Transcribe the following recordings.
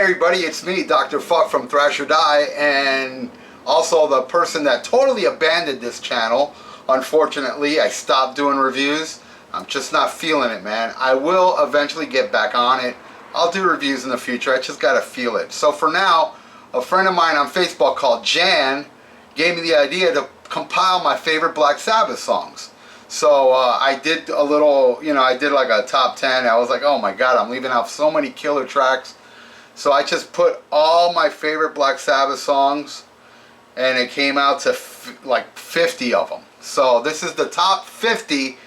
everybody, it's me, Dr. Fukk from Thrash or Die, and also the person that totally abandoned this channel. Unfortunately, I stopped doing reviews. I'm just not feeling it, man. I will eventually get back on it. I'll do reviews in the future. I just gotta feel it. So for now, a friend of mine on Facebook called Jan gave me the idea to compile my favorite Black Sabbath songs. So I did a little, I did like a top 10. I was like, oh my god, I'm leaving out so many killer tracks. So I just put all my favorite Black Sabbath songs, and it came out to like 50 of them. So this is the top 50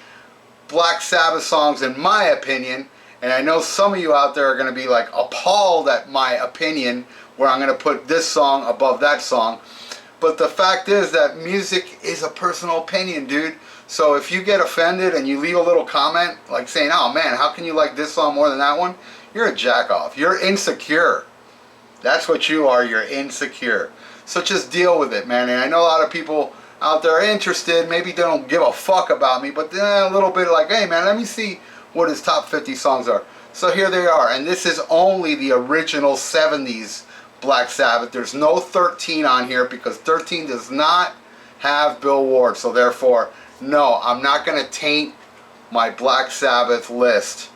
Black Sabbath songs in my opinion. And I know some of you out there are going to be like appalled at my opinion, where I'm going to put this song above that song. But the fact is that music is a personal opinion, dude. So if you get offended and you leave a little comment like saying, oh man, how can you like this song more than that one? You're a jack-off. You're insecure. That's what you are. You're insecure. So just deal with it, man. And I know a lot of people out there are interested. Maybe they don't give a fuck about me, but a little bit like, hey man, let me see what his top 50 songs are. So here they are. And this is only the original 70s Black Sabbath. There's no 13 on here because 13 does not have Bill Ward. So therefore, no, I'm not going to taint my Black Sabbath list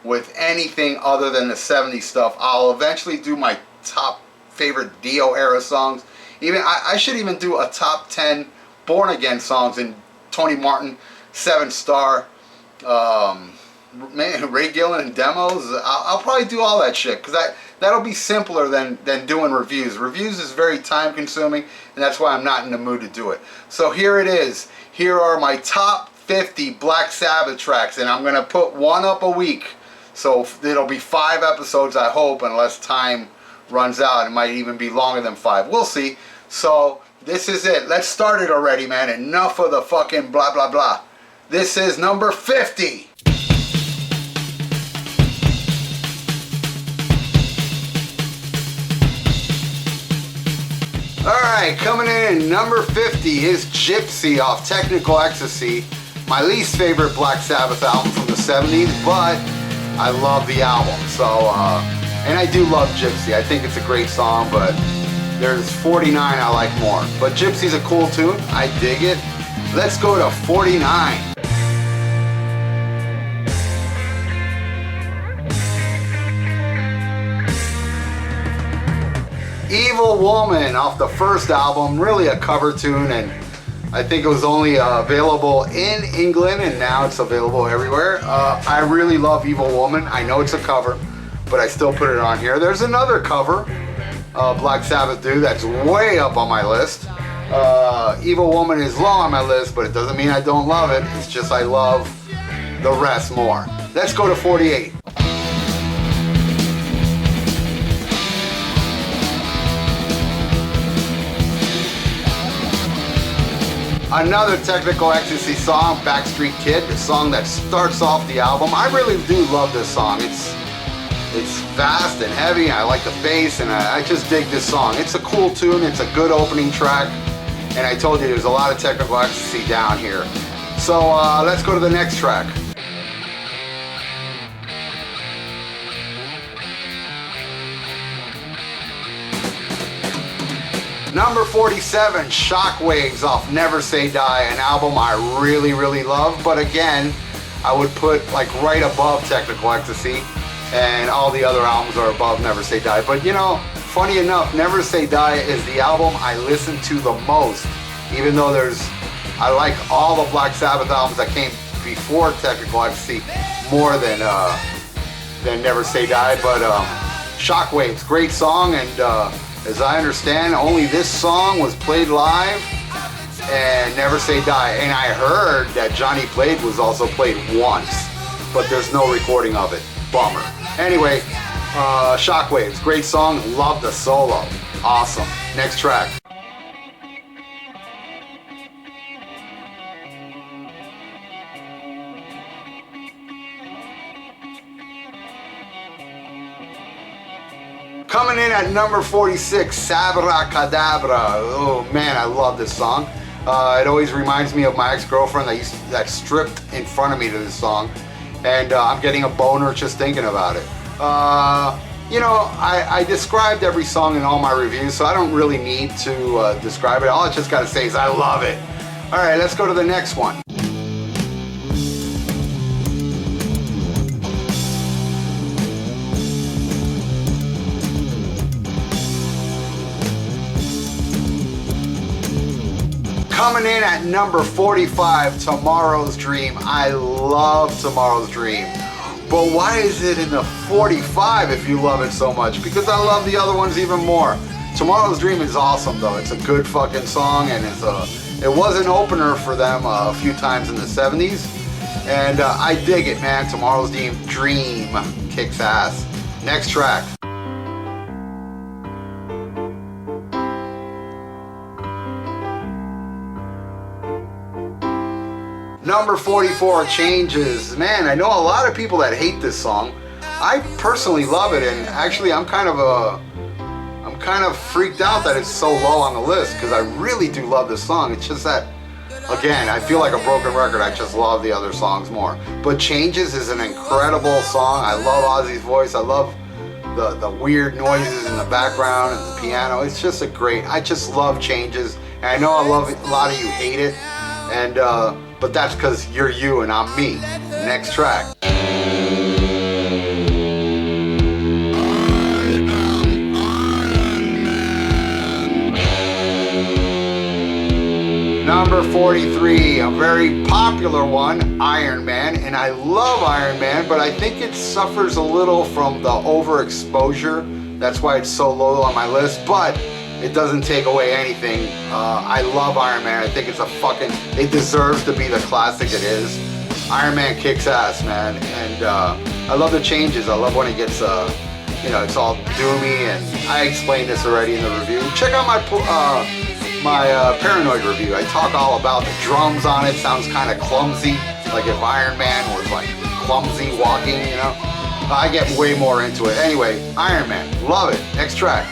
with anything other than the 70s stuff. I'll eventually do my top favorite Dio era songs. Even I should even do a top 10 Born Again songs in Tony Martin, 7-star, Ray Gillan and demos. I'll probably do all that shit because that'll be simpler than doing reviews. Reviews is very time consuming, and that's why I'm not in the mood to do it. So here it is. Here are my top 50 Black Sabbath tracks, and I'm going to put one up a week. So it'll be 5 episodes, I hope, unless time runs out. It might even be longer than 5. We'll see. So this is it. Let's start it already, man. Enough of the fucking blah, blah, blah. This is number 50. Alright, coming in at number 50 is Gypsy off Technical Ecstasy. My least favorite Black Sabbath album from the 70s, but I love the album. So, and I do love Gypsy. I think it's a great song, but there's 49 I like more. But Gypsy's a cool tune. I dig it. Let's go to 49. Evil Woman off the first album, really a cover tune, and I think it was only available in England, and now it's available everywhere. I really love Evil Woman. I know it's a cover, but I still put it on here. There's another cover Black Sabbath do that's way up on my list. Evil Woman is low on my list, but it doesn't mean I don't love it. It's just I love the rest more. Let's go to 48. Another Technical Ecstasy song, Backstreet Kid, the song that starts off the album. I really do love this song. It's fast and heavy. I like the bass, and I just dig this song. It's a cool tune. It's a good opening track. And I told you there's a lot of Technical Ecstasy down here. So let's go to the next track. Number 47, Shockwaves off Never Say Die, an album I really, really love. But again, I would put like right above Technical Ecstasy, and all the other albums are above Never Say Die. But funny enough, Never Say Die is the album I listen to the most, even though I like all the Black Sabbath albums that came before Technical Ecstasy more than Never Say Die. But Shockwaves, great song, and as I understand, only this song was played live, and Never Say Die. And I heard that Johnny Blade was also played once, but there's no recording of it. Bummer. Anyway, Shockwaves, great song. Love the solo. Awesome. Next track. Coming in at number 46, Sabbra, Cadabra. Oh man, I love this song. It always reminds me of my ex-girlfriend that stripped in front of me to this song, and I'm getting a boner just thinking about it. you know, I described every song in all my reviews, so I don't really need to describe it. All I just gotta say is I love it. All right, let's go to the next one. Coming in at number 45, Tomorrow's Dream. I love Tomorrow's Dream. But why is it in the 45 if you love it so much? Because I love the other ones even more. Tomorrow's Dream is awesome though. It's a good fucking song, and it was an opener for them a few times in the 70s. And I dig it, man. Tomorrow's Dream kicks ass. Next track. Number 44, Changes. Man, I know a lot of people that hate this song. I personally love it, and actually I'm kind of freaked out that it's so low on the list, because I really do love this song. It's just that, again, I feel like a broken record. I just love the other songs more. But Changes is an incredible song. I love Ozzy's voice. I love the weird noises in the background and the piano. It's just a great, I just love Changes. And I know a lot of you hate it, and but that's because you're you and I'm me. Next track. Number 43, a very popular one, Iron Man. And I love Iron Man, but I think it suffers a little from the overexposure. That's why it's so low on my list, but it doesn't take away anything. I love Iron Man. I think it's it deserves to be the classic it is. Iron Man kicks ass, man. And I love the changes. I love when it gets, you know, it's all doomy, and I explained this already in the review. Check out my Paranoid review. I talk all about the drums on it. Sounds kind of clumsy, like if Iron Man was like clumsy walking, you know. I get way more into it. Anyway, Iron Man, love it. Next track.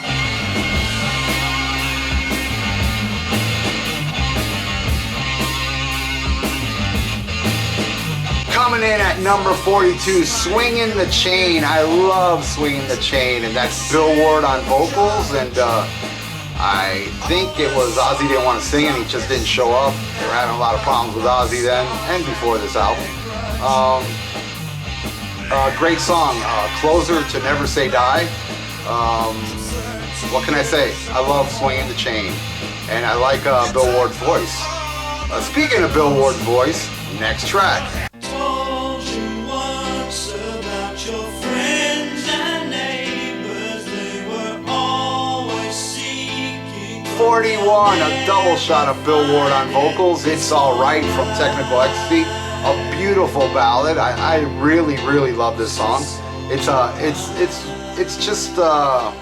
Coming in at number 42, Swinging the Chain. I love Swinging the Chain, and that's Bill Ward on vocals, and I think it was Ozzy didn't want to sing and he just didn't show up. They were having a lot of problems with Ozzy then and before this album. Great song, Closer to Never Say Die. What can I say? I love Swinging the Chain, and I like Bill Ward's voice. Speaking of Bill Ward's voice, next track. 41, a double shot of Bill Ward on vocals. It's Alright from Technical Ecstasy, a beautiful ballad. I really, really love this song. It's just I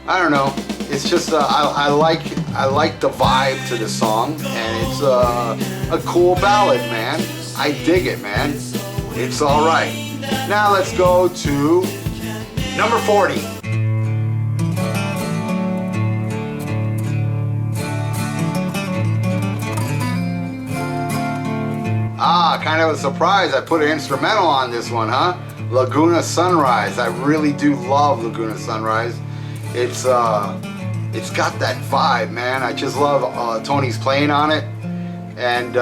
don't know. It's just I like the vibe to the song, and it's a cool ballad, man. I dig it, man. It's Alright. Now let's go to number 40. Kind of a surprise. I put an instrumental on this one, huh? Laguna Sunrise. I really do love Laguna Sunrise. It's got that vibe, man. I just love Tony's playing on it, and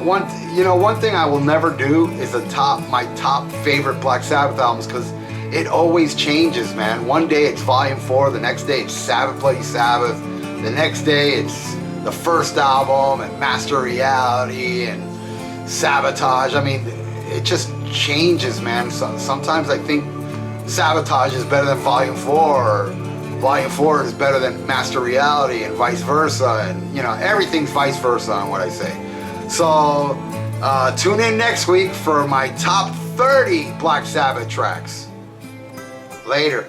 one thing I will never do is my top favorite Black Sabbath albums, because it always changes, man. One day it's Volume 4, the next day it's Sabbath Bloody Sabbath, the next day it's the first album and Master Reality and Sabotage. I mean, it just changes, man. Sometimes I think Sabotage is better than Volume 4, or Volume 4 is better than Master Reality, and vice versa, and everything's vice versa on what I say. So tune in next week for my top 30 Black Sabbath tracks. Later.